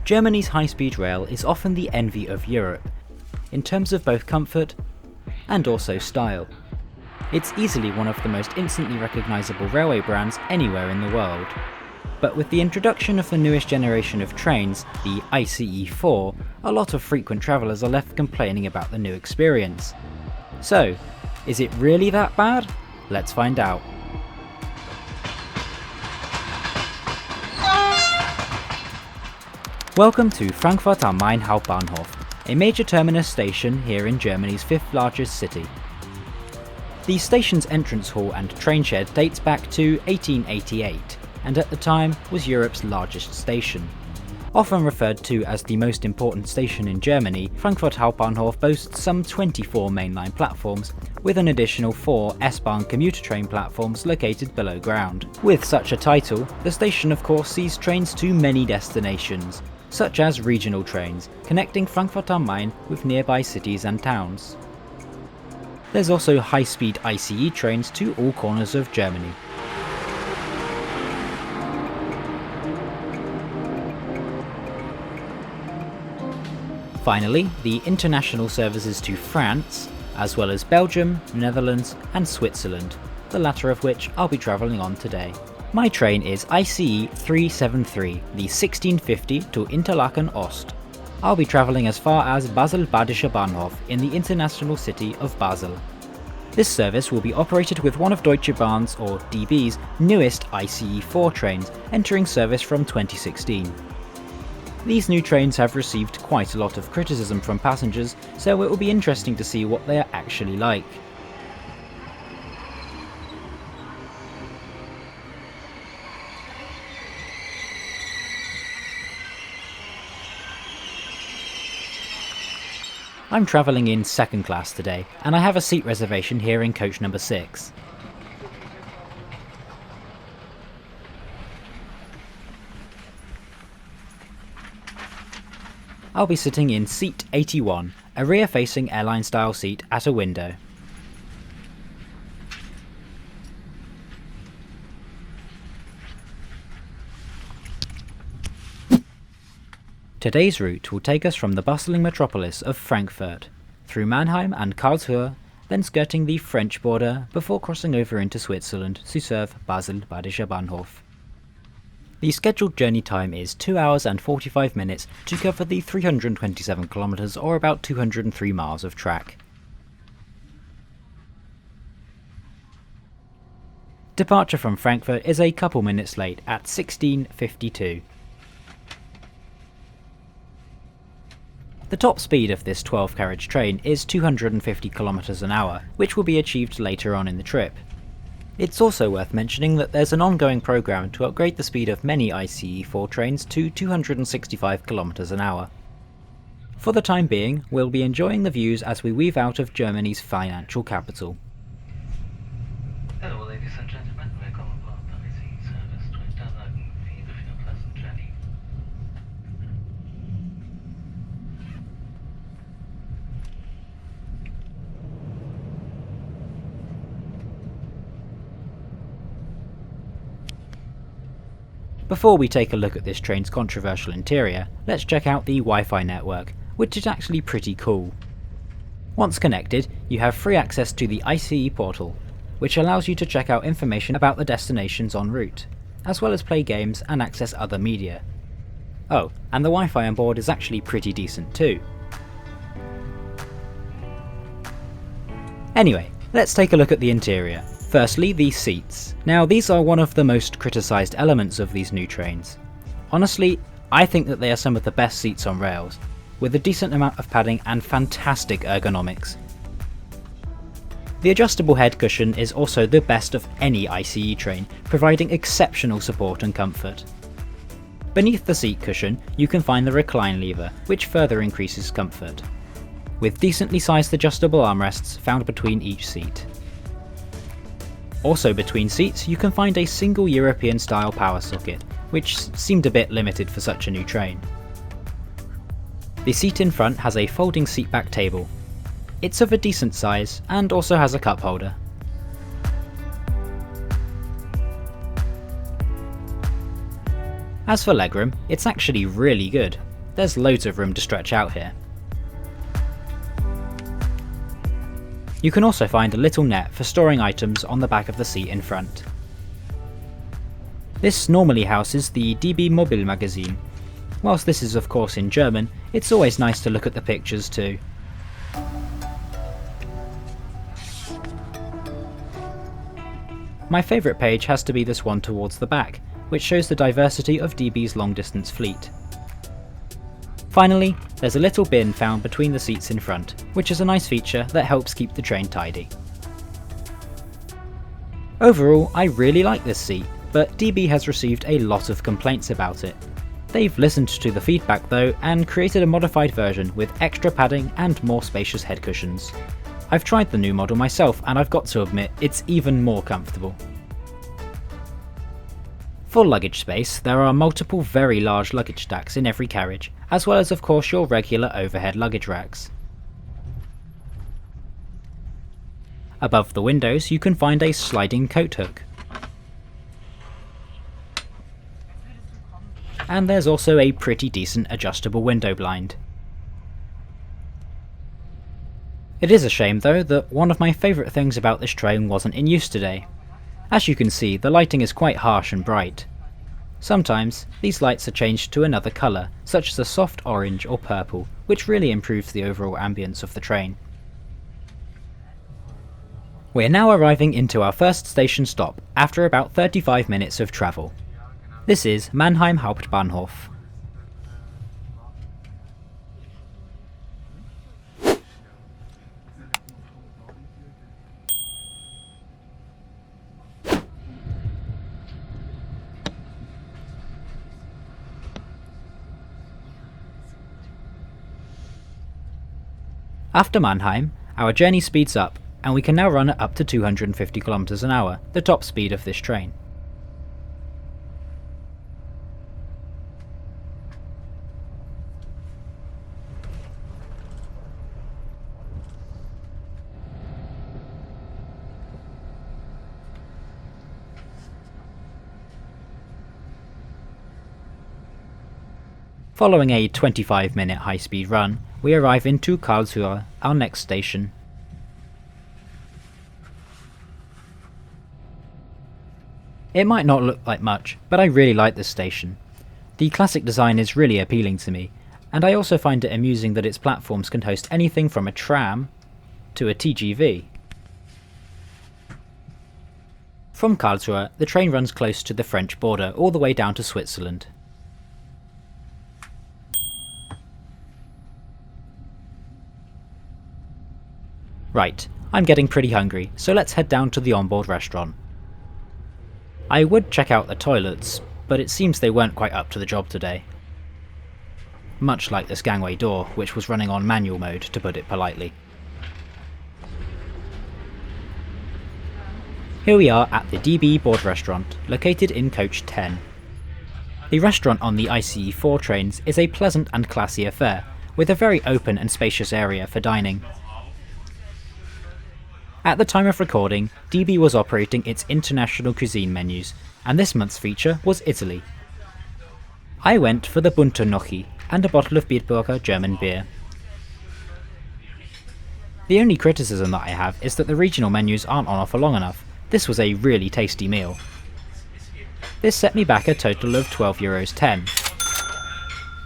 Germany's high-speed rail is often the envy of Europe, in terms of both comfort and also style. It's easily one of the most instantly recognisable railway brands anywhere in the world. But with the introduction of the newest generation of trains, the ICE4, a lot of frequent travellers are left complaining about the new experience. So, is it really that bad? Let's find out. Welcome to Frankfurt am Main Hauptbahnhof, a major terminus station here in Germany's fifth largest city. The station's entrance hall and train shed dates back to 1888, and at the time was Europe's largest station. Often referred to as the most important station in Germany, Frankfurt Hauptbahnhof boasts some 24 mainline platforms, with an additional 4 S-Bahn commuter train platforms located below ground. With such a title, the station of course sees trains to many destinations, such as regional trains, connecting Frankfurt am Main with nearby cities and towns. There's also high-speed ICE trains to all corners of Germany. Finally, the international services to France, as well as Belgium, Netherlands and Switzerland, the latter of which I'll be travelling on today. My train is ICE 373, the 1650 to Interlaken Ost. I'll be travelling as far as Basel Badischer Bahnhof in the international city of Basel. This service will be operated with one of Deutsche Bahn's, or DB's, newest ICE4 trains, entering service from 2016. These new trains have received quite a lot of criticism from passengers, so it will be interesting to see what they are actually like. I'm travelling in second class today, and I have a seat reservation here in coach number 6. I'll be sitting in seat 81, a rear-facing airline-style seat at a window. Today's route will take us from the bustling metropolis of Frankfurt, through Mannheim and Karlsruhe, then skirting the French border before crossing over into Switzerland to serve Basel Badischer Bahnhof. The scheduled journey time is 2 hours and 45 minutes to cover the 327 kilometres or about 203 miles of track. Departure from Frankfurt is a couple minutes late at 16:52. The top speed of this 12-carriage train is 250 km an hour, which will be achieved later on in the trip. It's also worth mentioning that there's an ongoing programme to upgrade the speed of many ICE4 trains to 265 km an hour. For the time being, we'll be enjoying the views as we weave out of Germany's financial capital. Hello ladies and gentlemen, welcome aboard ICE service to Interlaken. We wish you a pleasant journey. Before we take a look at this train's controversial interior, let's check out the Wi-Fi network, which is actually pretty cool. Once connected, you have free access to the ICE portal, which allows you to check out information about the destinations en route, as well as play games and access other media. Oh, and the Wi-Fi on board is actually pretty decent too. Anyway, let's take a look at the interior. Firstly, the seats. Now these are one of the most criticised elements of these new trains. Honestly, I think that they are some of the best seats on rails, with a decent amount of padding and fantastic ergonomics. The adjustable head cushion is also the best of any ICE train, providing exceptional support and comfort. Beneath the seat cushion, you can find the recline lever, which further increases comfort, with decently sized adjustable armrests found between each seat. Also between seats, you can find a single European-style power socket, which seemed a bit limited for such a new train. The seat in front has a folding seatback table. It's of a decent size and also has a cup holder. As for legroom, it's actually really good. There's loads of room to stretch out here. You can also find a little net for storing items on the back of the seat in front. This normally houses the DB Mobil magazine. Whilst this is of course in German, it's always nice to look at the pictures too. My favourite page has to be this one towards the back, which shows the diversity of DB's long distance fleet. Finally, there's a little bin found between the seats in front, which is a nice feature that helps keep the train tidy. Overall, I really like this seat, but DB has received a lot of complaints about it. They've listened to the feedback though and created a modified version with extra padding and more spacious head cushions. I've tried the new model myself and I've got to admit it's even more comfortable. For luggage space, there are multiple very large luggage stacks in every carriage, as well as of course your regular overhead luggage racks. Above the windows you can find a sliding coat hook. And there's also a pretty decent adjustable window blind. It is a shame though that one of my favourite things about this train wasn't in use today. As you can see, the lighting is quite harsh and bright. Sometimes these lights are changed to another colour, such as a soft orange or purple, which really improves the overall ambience of the train. We're now arriving into our first station stop after about 35 minutes of travel. This is Mannheim Hauptbahnhof. After Mannheim, our journey speeds up and we can now run at up to 250 km an hour, the top speed of this train. Following a 25-minute high-speed run, we arrive into Karlsruhe, our next station. It might not look like much, but I really like this station. The classic design is really appealing to me, and I also find it amusing that its platforms can host anything from a tram to a TGV. From Karlsruhe, the train runs close to the French border all the way down to Switzerland. Right, I'm getting pretty hungry, so let's head down to the Onboard restaurant. I would check out the toilets, but it seems they weren't quite up to the job today. Much like this gangway door, which was running on manual mode, to put it politely. Here we are at the DB Board restaurant, located in coach 10. The restaurant on the ICE4 trains is a pleasant and classy affair, with a very open and spacious area for dining. At the time of recording, DB was operating its international cuisine menus, and this month's feature was Italy. I went for the Bunte Gnocchi and a bottle of Bitburger German beer. The only criticism that I have is that the regional menus aren't on offer long enough. This was a really tasty meal. This set me back a total of €12.10,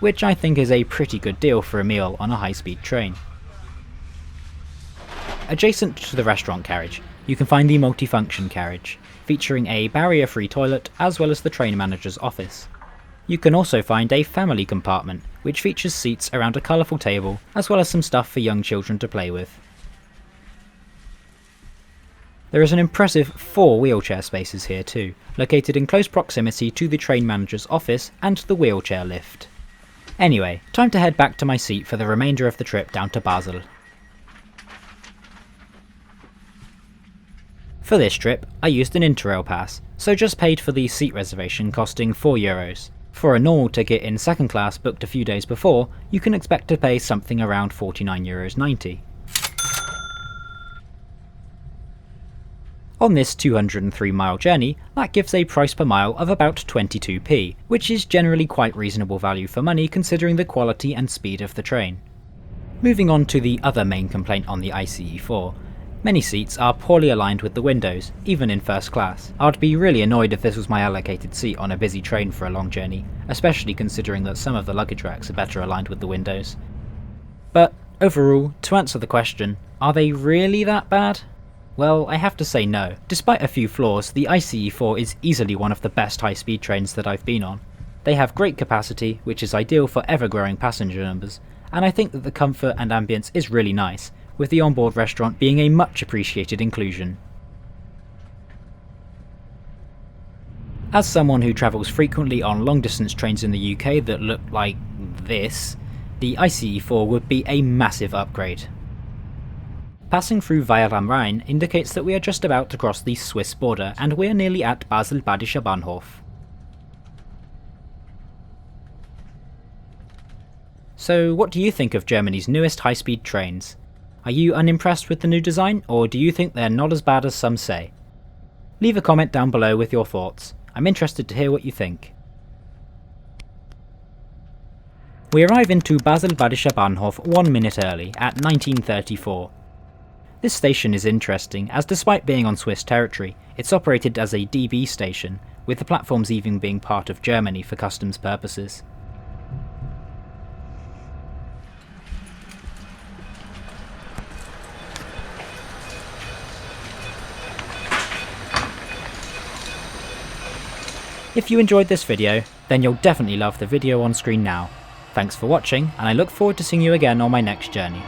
which I think is a pretty good deal for a meal on a high-speed train. Adjacent to the restaurant carriage, you can find the multifunction carriage, featuring a barrier-free toilet as well as the train manager's office. You can also find a family compartment, which features seats around a colourful table as well as some stuff for young children to play with. There is an impressive 4 wheelchair spaces here too, located in close proximity to the train manager's office and the wheelchair lift. Anyway, time to head back to my seat for the remainder of the trip down to Basel. For this trip, I used an Interrail pass, so just paid for the seat reservation costing €4. For a normal ticket in second class booked a few days before, you can expect to pay something around €49.90. On this 203 mile journey, that gives a price per mile of about 22p, which is generally quite reasonable value for money considering the quality and speed of the train. Moving on to the other main complaint on the ICE4, many seats are poorly aligned with the windows, even in first class. I'd be really annoyed if this was my allocated seat on a busy train for a long journey, especially considering that some of the luggage racks are better aligned with the windows. But overall, to answer the question, are they really that bad? Well, I have to say no. Despite a few flaws, the ICE4 is easily one of the best high-speed trains that I've been on. They have great capacity, which is ideal for ever-growing passenger numbers, and I think that the comfort and ambience is really nice, with the onboard restaurant being a much appreciated inclusion. As someone who travels frequently on long-distance trains in the UK that look like this, the ICE4 would be a massive upgrade. Passing through Weil am Rhein indicates that we are just about to cross the Swiss border and we're nearly at Basel Badischer Bahnhof. So what do you think of Germany's newest high-speed trains? Are you unimpressed with the new design, or do you think they're not as bad as some say? Leave a comment down below with your thoughts. I'm interested to hear what you think. We arrive into Basel Badischer Bahnhof 1 minute early, at 1934. This station is interesting, as despite being on Swiss territory, it's operated as a DB station, with the platforms even being part of Germany for customs purposes. If you enjoyed this video, then you'll definitely love the video on screen now. Thanks for watching, and I look forward to seeing you again on my next journey.